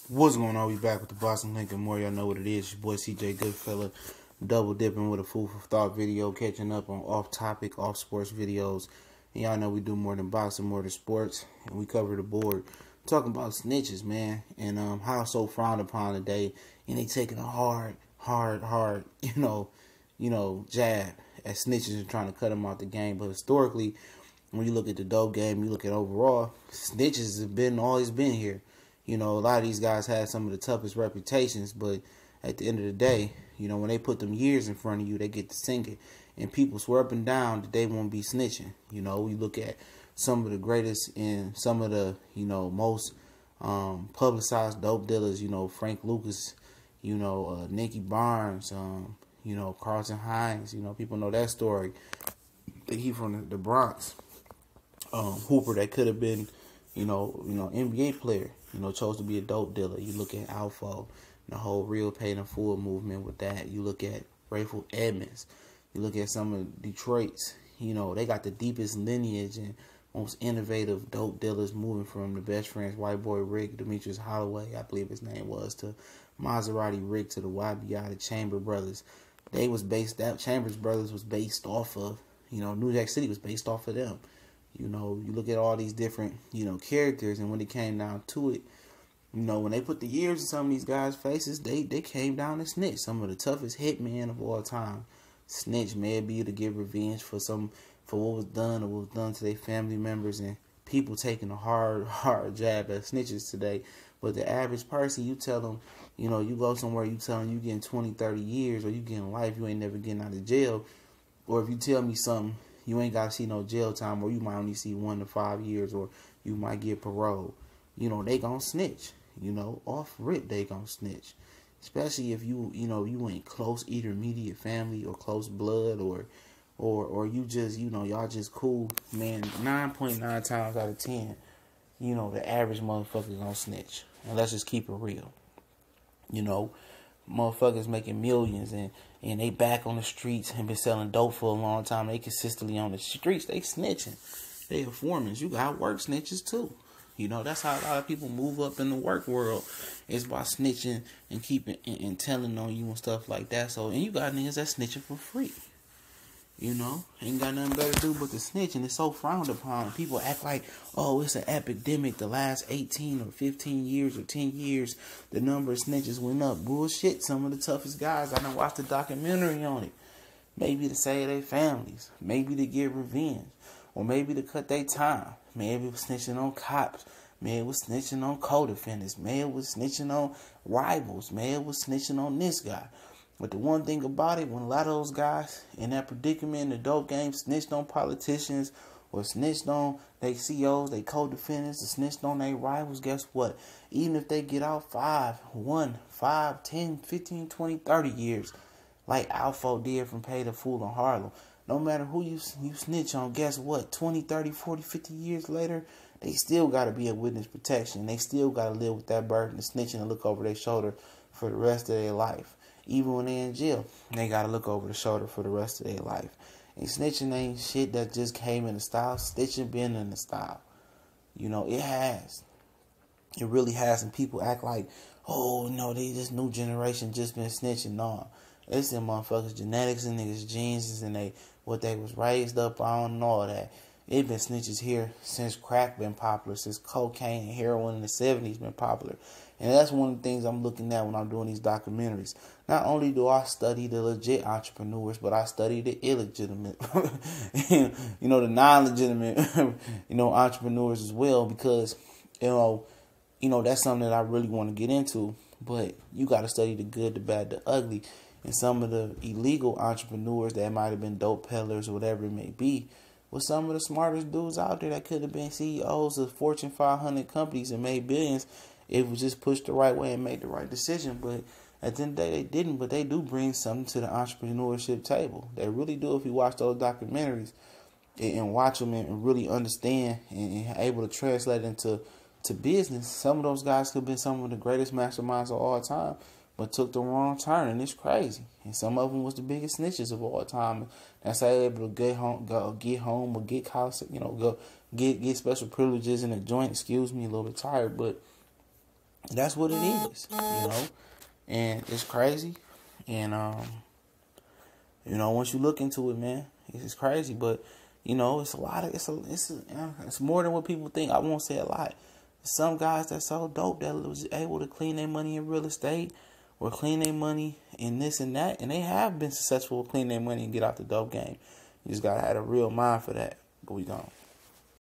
What's going on? We back with the Boston Lincoln more. Y'all know what it is. Your boy CJ Goodfella, double dipping with a food for thought video, catching up on off topic, off sports videos. And y'all know we do more than boxing, more than sports, and we cover the board. Talking about snitches, man, and how it's so frowned upon today, and they taking a hard, jab at snitches and trying to cut them out the game. But historically, when you look at the dope game, you look at overall, snitches have always been here. You know, a lot of these guys had some of the toughest reputations, but at the end of the day, you know, when they put them years in front of you, they get to sink it. And people swear up and down that they won't be snitching. You know, we look at some of the greatest and some of the, most publicized dope dealers, Frank Lucas, Nicky Barnes, Carlton Hines, people know that story. He from the Bronx. Hooper that could have been, NBA player, chose to be a dope dealer. You look at Alpha, the whole real paid in full movement with that. You look at Rayful Edmonds. You look at some of Detroit's, they got the deepest lineage and most innovative dope dealers moving from the best friends, White Boy Rick, Demetrius Holloway, I believe his name was, to Maserati Rick, to the YBI, the Chamber Brothers. Chambers Brothers was based off of, New Jack City was based off of them. You look at all these different, characters, and when it came down to it, when they put the years in some of these guys' faces, they came down to snitch. Some of the toughest hitmen of all time. Snitch, maybe to get revenge for what was done or what was done to their family members, and people taking a hard jab at snitches today. But the average person, you tell them, you go somewhere, you tell them you getting 20, 30 years, or you getting life, you ain't never getting out of jail. Or if you tell me something, you ain't got to see no jail time, or you might only see 1 to 5 years, or you might get parole. They gonna snitch. Off rip, they gonna snitch. Especially if you ain't close intermediate family or close blood, or you just, y'all just cool. Man, 9.9 times out of 10, the average motherfucker gonna snitch. And let's just keep it real. Motherfuckers making millions and they back on the streets and been selling dope for a long time. They consistently on the streets. They snitching. They informants. You got work snitches too. That's how a lot of people move up in the work world. It's by snitching and keeping and telling on you and stuff like that. So, and you got niggas that snitching for free. Ain't got nothing better to do but to snitch, and it's so frowned upon. People act like, oh, it's an epidemic. The last 18 or 15 years or 10 years, the number of snitches went up. Bullshit. Some of the toughest guys, I done watched a documentary on it. Maybe to save their families. Maybe to get revenge. Or maybe to cut their time. Maybe it was snitching on cops. Maybe it was snitching on co-defendants. Maybe it was snitching on rivals. Maybe it was snitching on this guy. But the one thing about it, when a lot of those guys in that predicament in the dope game snitched on politicians or snitched on their CEOs, their co-defendants, or snitched on their rivals, guess what? Even if they get out 5, 10, 15, 20, 30 years, like Alpha did from Pay the Fool in Harlem, no matter who you snitch on, guess what? 20, 30, 40, 50 years later, they still got to be a witness protection. They still got to live with that burden of snitching and look over their shoulder for the rest of their life. Even when they're in jail, they got to look over the shoulder for the rest of their life. And snitching ain't shit that just came in the style. Snitching been in the style. It has. It really has. And people act like, oh, no, this new generation just been snitching. No. It's them motherfuckers' genetics and niggas' genes and what they was raised up on and all that. It been snitches here since crack been popular, since cocaine and heroin in the 70s been popular. And that's one of the things I'm looking at when I'm doing these documentaries. Not only do I study the legit entrepreneurs, but I study the illegitimate, the non-legitimate, entrepreneurs as well, because, that's something that I really want to get into. But you got to study the good, the bad, the ugly. And some of the illegal entrepreneurs that might have been dope peddlers or whatever it may be, were some of the smartest dudes out there that could have been CEOs of Fortune 500 companies and made billions if it was just pushed the right way and made the right decision. But at the end of the day, they didn't. But they do bring something to the entrepreneurship table. They really do. If you watch those documentaries and watch them and really understand and able to translate into business, some of those guys could have been some of the greatest masterminds of all time, but took the wrong turn, and it's crazy. And some of them was the biggest snitches of all time. That's how they able to get home, or get college, go get special privileges in a joint. Excuse me, a little bit tired, but That's what it is, and it's crazy. And once you look into it, man, it's crazy. But it's a lot of it's more than what people think. I won't say a lot. Some guys that's so dope that was able to clean their money in real estate or clean their money in this and that, and they have been successful cleaning their money and get out the dope game. You just gotta have a real mind for that. But we gone.